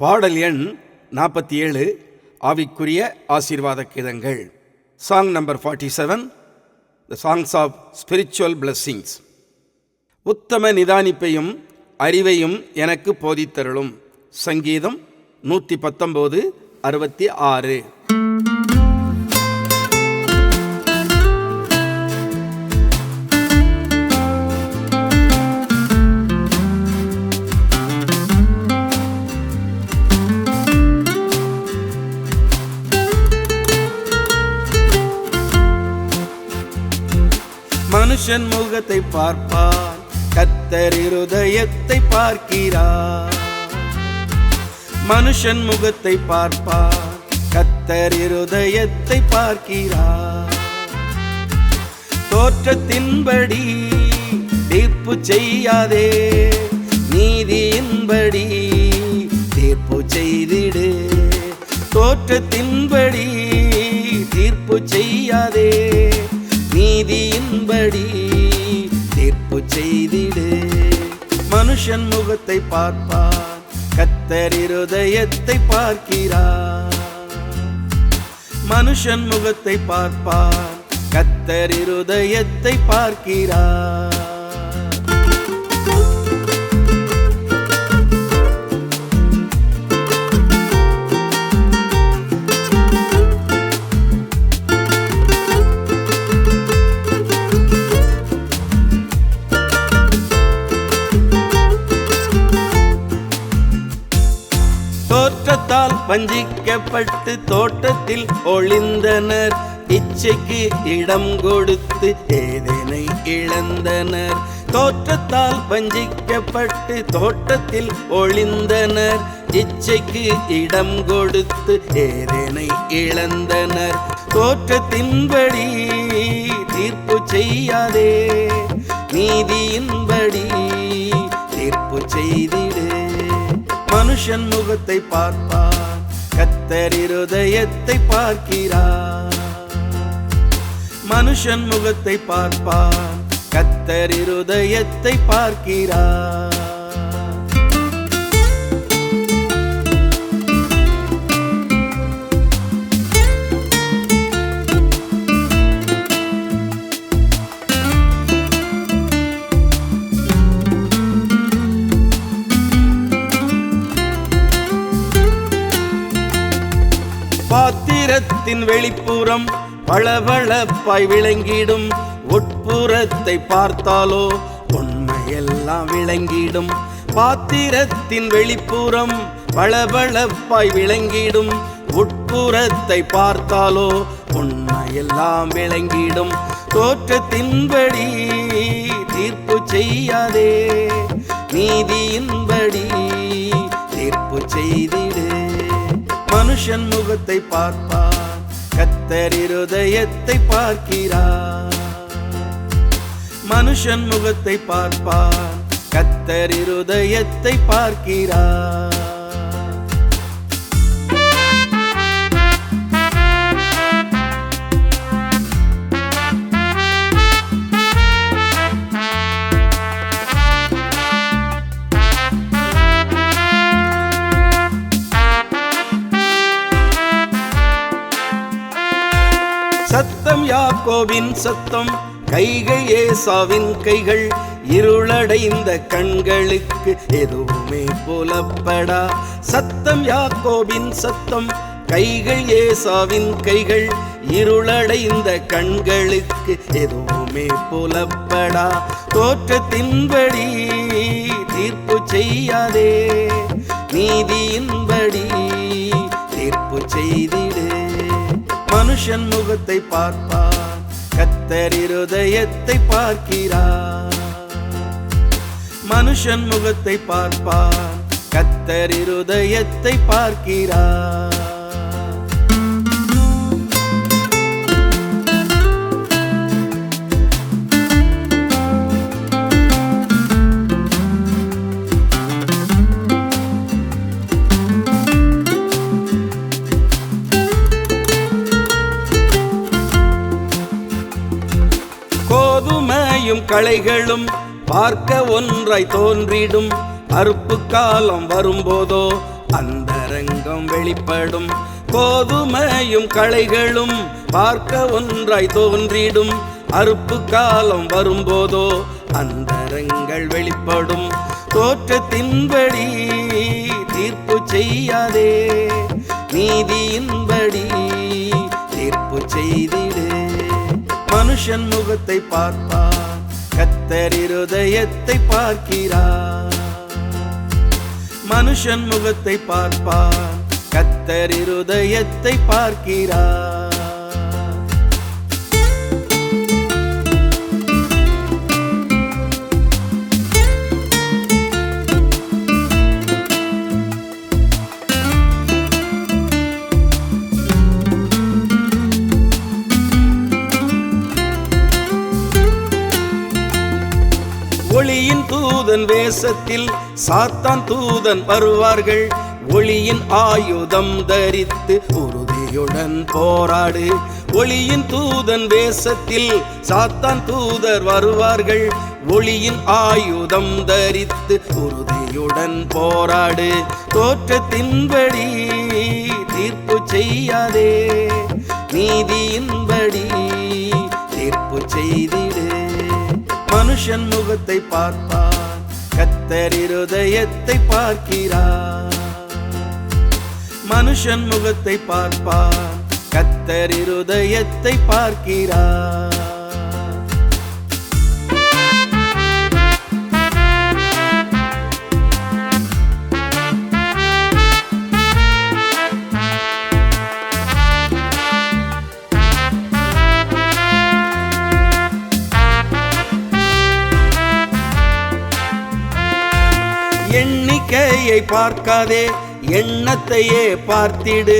பாடல் எண் 47 ஆவிக்குரிய ஆசீர்வாத கீதங்கள். Song number 47, the songs of spiritual blessings. உத்தம நிதானிப்பையும் அறிவையும் எனக்கு போதித்தருளும். சங்கீதம் 119:66. மனுஷன் முகத்தை பார்ப்பார், கர்த்தர் இருதயத்தை பார்க்கிறார். மனுஷன் முகத்தை பார்ப்பார், கர்த்தர் இருதயத்தை பார்க்கிறார். தோற்றத்தின்படி தீர்ப்பு செய்யாதே, நீதியின்படி தீர்ப்பு செய்திடு. தோற்றத்தின்படி தீர்ப்பு செய்யாதே, நீதியின்படி தீர்ப்பு செய்திடு. மனுஷன் முகத்தை பார்ப்பார், கர்த்தர் இருதயத்தை பார்க்கிறார். மனுஷன் முகத்தை பார்ப்பார், கர்த்தர் இருதயத்தை பார்க்கிறார். தோற்றத்தால் வஞ்சிக்கப்பட்டு தோட்டத்தில் ஒளிந்தனர். இச்சைக்கு இடம் கொடுத்து ஏதேனை இழந்தனர். தோற்றத்தால் வஞ்சிக்கப்பட்டு தோட்டத்தில் ஒளிந்தனர். இச்சைக்கு இடம் கொடுத்து ஏதேனை இழந்தனர். தோற்றத்தின்படி தீர்ப்பு செய்யாதே, நீதியின்படி தீர்ப்பு செய்திடு. மனுஷன் முகத்தை பார்ப்பார், கர்த்தர் இருதயத்தை பார்க்கிறார். மனுஷன் முகத்தை பார்ப்பார், கர்த்தர் இருதயத்தை பார்க்கிறார். பாத்திரத்தின் வெளிப்புறம் பளபளப்பாய் விளங்கிடும், உட்புறத்தை பார்த்தாலோ உண்மையெல்லாம் விளங்கிடும். பாத்திரத்தின் வெளிப்புறம் பளபளப்பாய் விளங்கிடும், உட்புறத்தை பார்த்தாலோ உண்மையெல்லாம் விளங்கிடும். தோற்றத்தின்படி தீர்ப்பு செய்யாதே, நீதியின்படி தீர்ப்பு செய்திடு. மனுஷன் முகத்தை பார்ப்பார், கர்த்தர் இருதயத்தை பார்க்கிறார். மனுஷன் முகத்தை பார்ப்பார், கர்த்தர் இருதயத்தை பார்க்கிறார். சத்தம் யாக்கோபின் சத்தம், கைகள் ஏசாவின் கைகள். இருளடைந்த கண்களுக்கு எதுவுமே புலப்படா. சத்தம் யாக்கோபின் சத்தம், கைகள் ஏசாவின் கைகள். இருளடைந்த கண்களுக்கு எதுவுமே புலப்படா. தோற்றத்தின்படி தீர்ப்பு செய்யாதே, நீதியின்படி தீர்ப்பு செய்திடு. மனுஷன் முகத்தை பார்ப்பார், கர்த்தர் இருதயத்தை பார்க்கிறார். மனுஷன் முகத்தை பார்ப்பார், கர்த்தர் இருதயத்தை பார்க்கிறார். கோதுமையும் களைகளும் பார்க்க ஒன்றாய் தோன்றிடும். அறுப்பு காலம் வரும்போதோ அந்தரங்கம் வெளிப்படும். கோதுமையும் களைகளும் பார்க்க ஒன்றாய் தோன்றிடும். அறுப்பு காலம் வரும்போதோ அந்தரங்கள் வெளிப்படும். தோற்றத்தின்படி தீர்ப்பு செய்யாதே, நீதியின்படி தீர்ப்பு செய்திடு. மனுஷன் முகத்தை பார்ப்பார், கர்த்தர் இருதயத்தை பார்க்கிறார். மனுஷன் முகத்தை பார்ப்பார், கர்த்தர் இருதயத்தை பார்க்கிறார். ஒளியின் தூதன் வேஷத்தில் சாத்தான் தூதன் வருவார்கள். ஒளியின் ஆயுதம் தரித்து உறுதியுடன் போராடு. ஒளியின் தூதன் வேஷத்தில் சாத்தான் தூதர் வருவார்கள். ஒளியின் ஆயுதம் தரித்து உறுதியுடன் போராடு. தோற்றத்தின்படி தீர்ப்பு செய்யாதே, நீதியின்படி தீர்ப்பு செய்திடு. மனுஷன் முகத்தை பார்ப்பார், கர்த்தர் இருதயத்தை பார்க்கிறார். மனுஷன் முகத்தை பார்ப்பார், கர்த்தர் இருதயத்தை பார்க்கிறார். எண்ணிக்கையை பார்க்காதே, எண்ணத்தையே பார்த்திடு.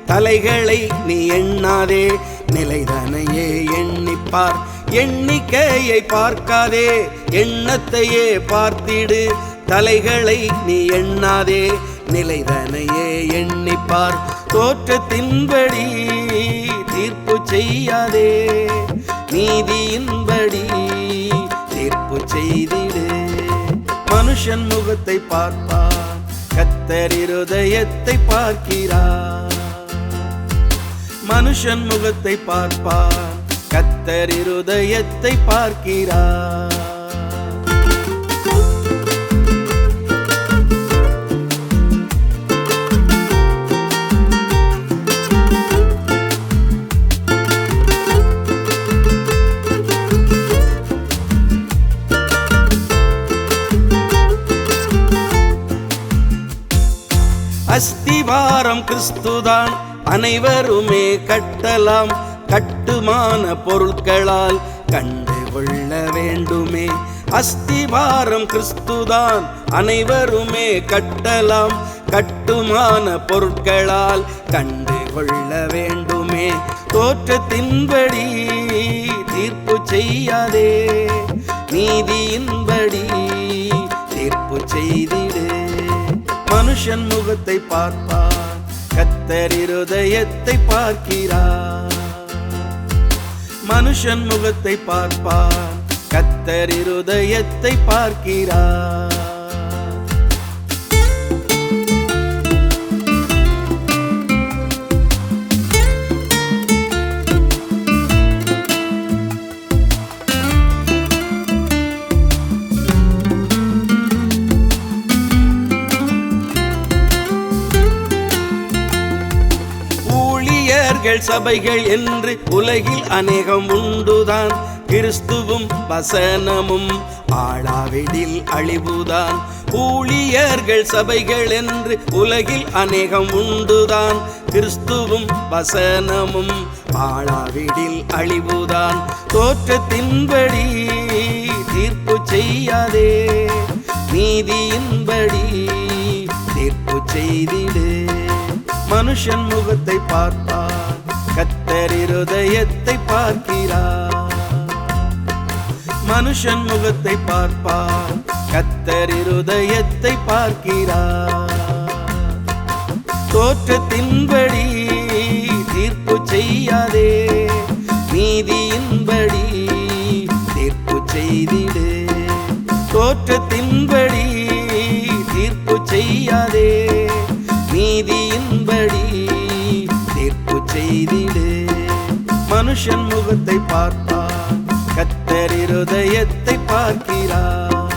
தலைகளை நீ எண்ணாதே, நிலைதனையே எண்ணிப்பார். எண்ணிக்கையை பார்க்காதே, எண்ணத்தையே பார்த்திடு. தலைகளை நீ எண்ணாதே, நிலைதனையே எண்ணிப்பார். தோற்றத்தின்படி தீர்ப்பு செய்யாதே, நீதியின்படி தீர்ப்பு செய்திடு. மனுஷன் முகத்தை பார்ப்பார், கர்த்தர் இருதயத்தை பார்க்கிறார். மனுஷன் முகத்தை பார்ப்பார், கர்த்தர் இருதயத்தை பார்க்கிறார். அஸ்திவாரம் கிறிஸ்துதான், அனைவருமே கட்டலாம். கட்டுமான பொருட்களால் கண்டு கொள்ள வேண்டுமே. அஸ்திவாரம் கிறிஸ்துதான், அனைவருமே கட்டலாம். கட்டுமான பொருட்களால் கண்டு கொள்ள வேண்டுமே. தோற்றத்தின்படி தீர்ப்பு செய்யாதே, நீதியின்படி தீர்ப்பு செய்திடு. மனுஷன் முகத்தை பார்ப்பார், கர்த்தர் இருதயத்தை பார்க்கிறார். மனுஷன் முகத்தை பார்ப்பார், கர்த்தர் இருதயத்தை பார்க்கிறார். சபைகள் என்று உலகில் அநேகம் உண்டுதான். கிறிஸ்துவும் வசனமும் ஆளாவிடில் அழிவுதான். ஊழியர்கள் சபைகள் என்று உலகில் அநேகம் உண்டுதான். கிறிஸ்துவும் வசனமும் ஆளாவிடில் அழிவுதான். தோற்றத்தின்படி தீர்ப்பு செய்யாதே, நீதியின்படி தீர்ப்பு செய்திடு. மனுஷன் முகத்தை பார்ப்பார், கர்த்தர் இருதயத்தை பார்க்கிறார். மனுஷன் முகத்தை பார்ப்பார், கர்த்தர் இருதயத்தை பார்க்கிறார். தோற்றத்தின்படி தீர்ப்பு செய்யாதே, நீதியின்படி தீர்ப்பு செய்திடு. தோற்றத்தின்படி தீர்ப்பு செய்யாதே, மனுஷன் முகத்தை பார்ப்பார், கர்த்தர் இருதயத்தை பார்க்கிறார்.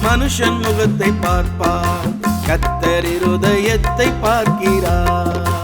மனுஷன் முகத்தை பார்ப்பார், கர்த்தர் இருதயத்தை பார்க்கிறார்.